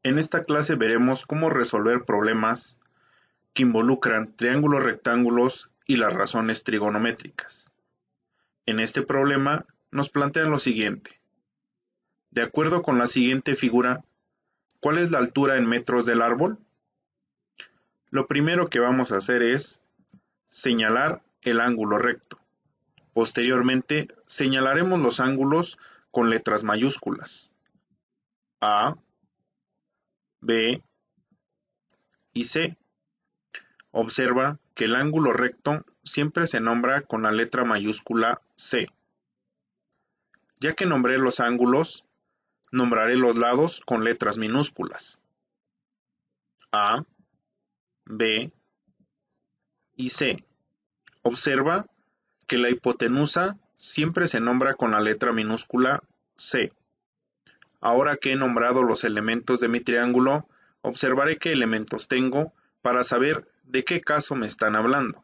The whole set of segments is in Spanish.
En esta clase veremos cómo resolver problemas que involucran triángulos rectángulos y las razones trigonométricas. En este problema nos plantean lo siguiente. De acuerdo con la siguiente figura, ¿cuál es la altura en metros del árbol? Lo primero que vamos a hacer es señalar el ángulo recto. Posteriormente, señalaremos los ángulos con letras mayúsculas. A, B y C. Observa que el ángulo recto siempre se nombra con la letra mayúscula C. Ya que nombré los ángulos, nombraré los lados con letras minúsculas. A, B y C. Observa que la hipotenusa siempre se nombra con la letra minúscula C. Ahora que he nombrado los elementos de mi triángulo, observaré qué elementos tengo para saber de qué caso me están hablando.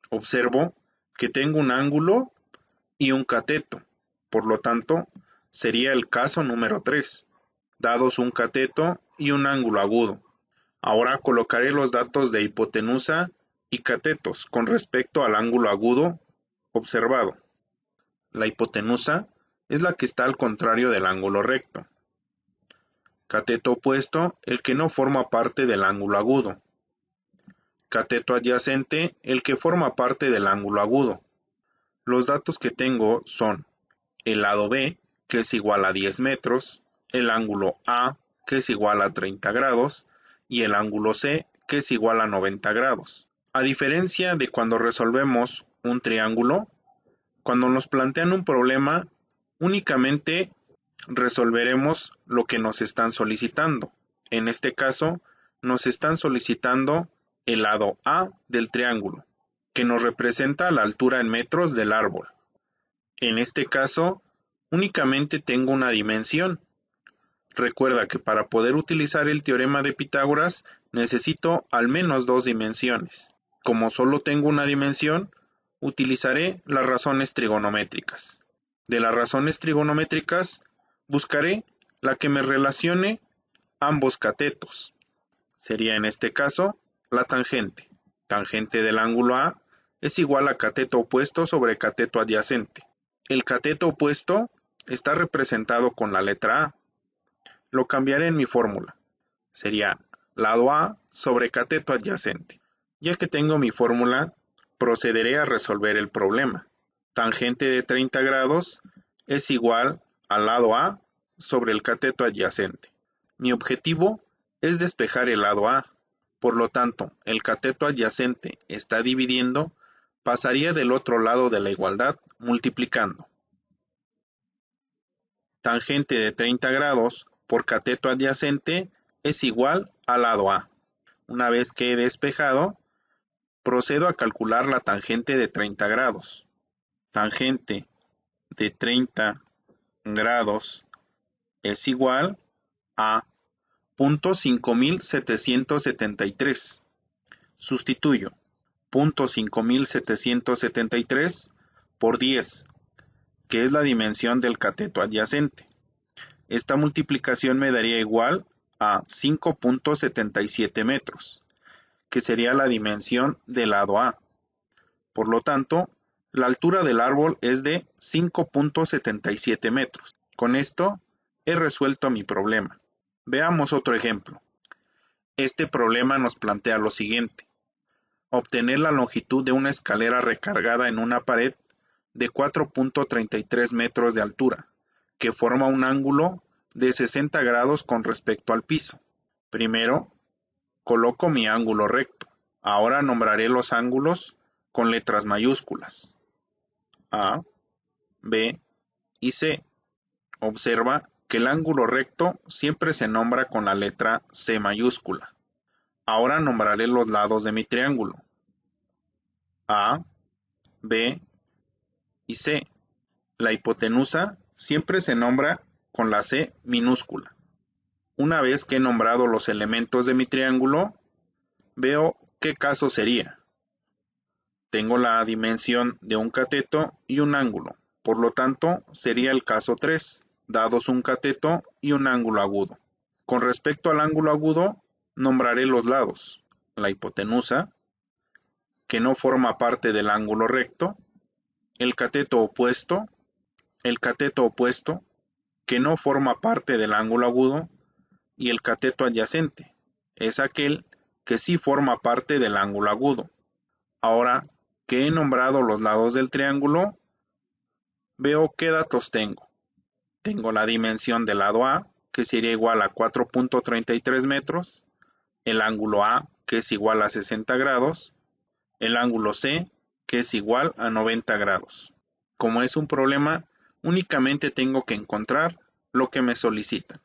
Observo que tengo un ángulo y un cateto, por lo tanto, sería el caso número 3, dados un cateto y un ángulo agudo. Ahora colocaré los datos de hipotenusa y catetos con respecto al ángulo agudo observado. La hipotenusa es la que está al contrario del ángulo recto. Cateto opuesto, el que no forma parte del ángulo agudo. Cateto adyacente, el que forma parte del ángulo agudo. Los datos que tengo son el lado B, que es igual a 10 metros, el ángulo A, que es igual a 30 grados, y el ángulo C, que es igual a 90 grados. A diferencia de cuando resolvemos un triángulo, cuando nos plantean un problema, únicamente resolveremos lo que nos están solicitando. En este caso, nos están solicitando el lado A del triángulo, que nos representa la altura en metros del árbol. En este caso, únicamente tengo una dimensión. Recuerda que para poder utilizar el teorema de Pitágoras necesito al menos dos dimensiones. Como solo tengo una dimensión, utilizaré las razones trigonométricas. De las razones trigonométricas, buscaré la que me relacione ambos catetos. Sería en este caso la tangente. Tangente del ángulo A es igual a cateto opuesto sobre cateto adyacente. El cateto opuesto está representado con la letra A. Lo cambiaré en mi fórmula. Sería lado A sobre cateto adyacente. Ya que tengo mi fórmula, procederé a resolver el problema. Tangente de 30 grados es igual al lado A sobre el cateto adyacente. Mi objetivo es despejar el lado A. Por lo tanto, el cateto adyacente está dividiendo, pasaría del otro lado de la igualdad multiplicando. Tangente de 30 grados por cateto adyacente es igual al lado A. Una vez que he despejado, procedo a calcular la tangente de 30 grados. Tangente de 30 grados es igual a .5773. Sustituyo .5773 por 10, que es la dimensión del cateto adyacente. Esta multiplicación me daría igual a 5.77 metros, que sería la dimensión del lado A. Por lo tanto, la altura del árbol es de 5.77 metros. Con esto, he resuelto mi problema. Veamos otro ejemplo. Este problema nos plantea lo siguiente. Obtener la longitud de una escalera recargada en una pared de 4.33 metros de altura, que forma un ángulo de 60 grados con respecto al piso. Primero, coloco mi ángulo recto. Ahora nombraré los ángulos con letras mayúsculas. A, B y C. Observa que el ángulo recto siempre se nombra con la letra C mayúscula. Ahora nombraré los lados de mi triángulo. A, B y C. La hipotenusa siempre se nombra con la C minúscula. Una vez que he nombrado los elementos de mi triángulo, veo qué caso sería. Tengo la dimensión de un cateto y un ángulo. Por lo tanto, sería el caso 3, dados un cateto y un ángulo agudo. Con respecto al ángulo agudo, nombraré los lados: la hipotenusa, que no forma parte del ángulo recto; el cateto opuesto, que no forma parte del ángulo agudo; y el cateto adyacente, es aquel que sí forma parte del ángulo agudo. Ahora que he nombrado los lados del triángulo, veo qué datos tengo. Tengo la dimensión del lado A, que sería igual a 4.33 metros, el ángulo A, que es igual a 60 grados, el ángulo C, que es igual a 90 grados. Como es un problema, únicamente tengo que encontrar lo que me solicitan.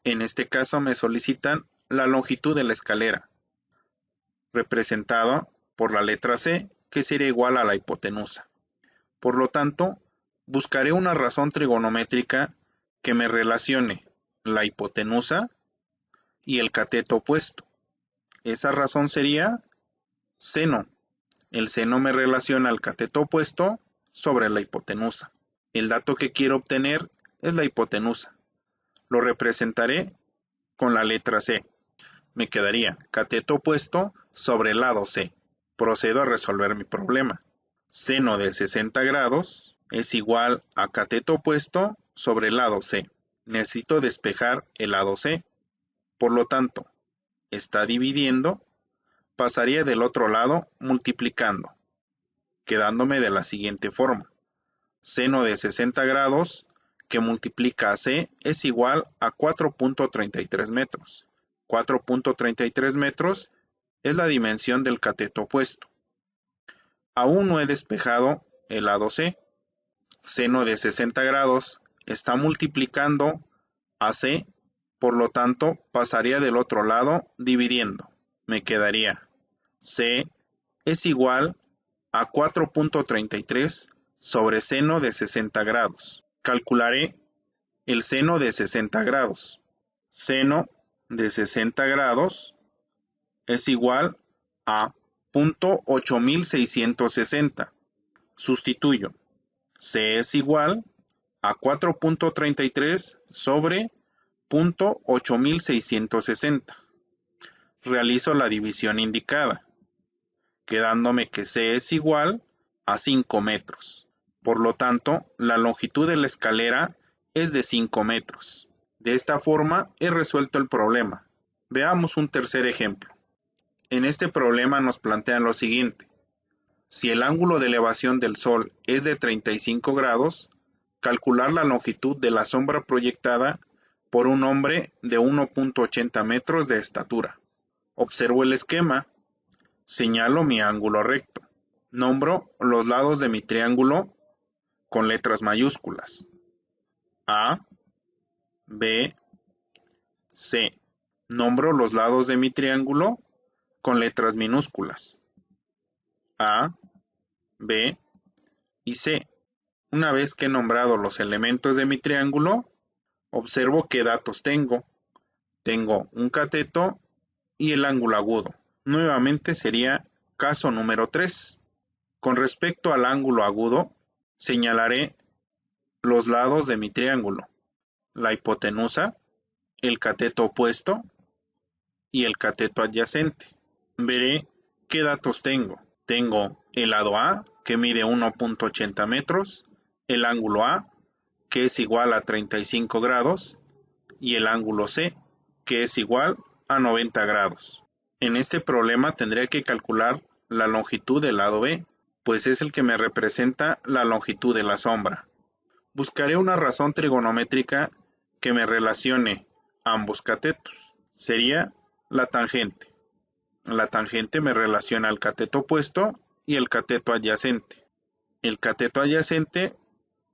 En este caso me solicitan la longitud de la escalera, representada por la letra C, que sería igual a la hipotenusa. Por lo tanto, buscaré una razón trigonométrica que me relacione la hipotenusa y el cateto opuesto. Esa razón sería seno. El seno me relaciona el cateto opuesto sobre la hipotenusa. El dato que quiero obtener es la hipotenusa. Lo representaré con la letra C. Me quedaría cateto opuesto sobre el lado C. Procedo a resolver mi problema. Seno de 60 grados es igual a cateto opuesto sobre el lado C. Necesito despejar el lado C. Por lo tanto, está dividiendo, pasaría del otro lado multiplicando, quedándome de la siguiente forma. Seno de 60 grados que multiplica a C es igual a 4.33 metros. 4.33 metros es la dimensión del cateto opuesto. Aún no he despejado el lado C. Seno de 60 grados está multiplicando a C, por lo tanto pasaría del otro lado dividiendo. Me quedaría C es igual a 4.33 sobre seno de 60 grados. Calcularé el seno de 60 grados. Seno de 60 grados es igual a 0.8660. Sustituyo. C es igual a 4.33 sobre 0.8660. Realizo la división indicada, quedándome que C es igual a 5 metros. Por lo tanto, la longitud de la escalera es de 5 metros. De esta forma he resuelto el problema. Veamos un tercer ejemplo. En este problema nos plantean lo siguiente. Si el ángulo de elevación del Sol es de 35 grados, calcular la longitud de la sombra proyectada por un hombre de 1.80 metros de estatura. Observo el esquema. Señalo mi ángulo recto. Nombro los lados de mi triángulo con letras mayúsculas. A, B, C. Nombro los lados de mi triángulo con letras minúsculas. A, B y C. Una vez que he nombrado los elementos de mi triángulo, observo qué datos tengo. Tengo un cateto y el ángulo agudo. Nuevamente sería caso número 3. Con respecto al ángulo agudo, señalaré los lados de mi triángulo, la hipotenusa, el cateto opuesto y el cateto adyacente. Veré qué datos tengo. Tengo el lado A, que mide 1.80 metros, el ángulo A, que es igual a 35 grados, y el ángulo C, que es igual a 90 grados. En este problema tendré que calcular la longitud del lado B, pues es el que me representa la longitud de la sombra. Buscaré una razón trigonométrica que me relacione ambos catetos. Sería la tangente. La tangente me relaciona el cateto opuesto y el cateto adyacente. El cateto adyacente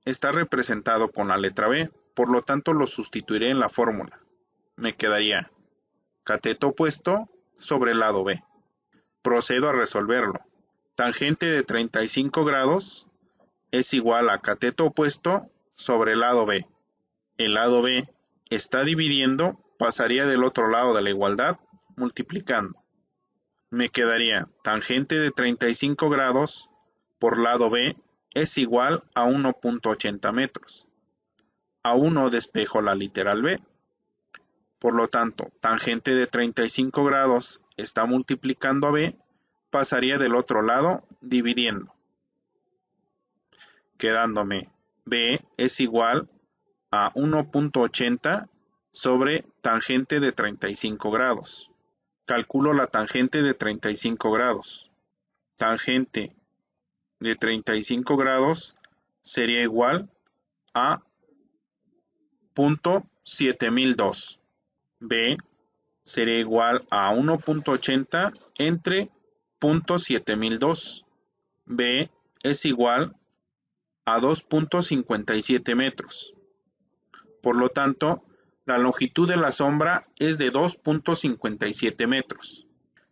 está representado con la letra B, por lo tanto lo sustituiré en la fórmula. Me quedaría cateto opuesto sobre el lado B. Procedo a resolverlo. Tangente de 35 grados es igual a cateto opuesto sobre el lado B. El lado B está dividiendo, pasaría del otro lado de la igualdad, multiplicando. Me quedaría tangente de 35 grados por lado B es igual a 1.80 metros. Aún no despejo la literal B. Por lo tanto, tangente de 35 grados está multiplicando a B, pasaría del otro lado dividiendo, quedándome B es igual a 1.80 sobre tangente de 35 grados. Calculo la tangente de 35 grados. Tangente de 35 grados sería igual a .7002. B sería igual a 1.80 entre .7002. B es igual a 2.57 metros. Por lo tanto, la longitud de la sombra es de 2.57 metros.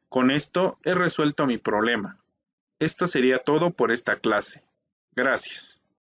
Con esto he resuelto mi problema. Esto sería todo por esta clase. Gracias.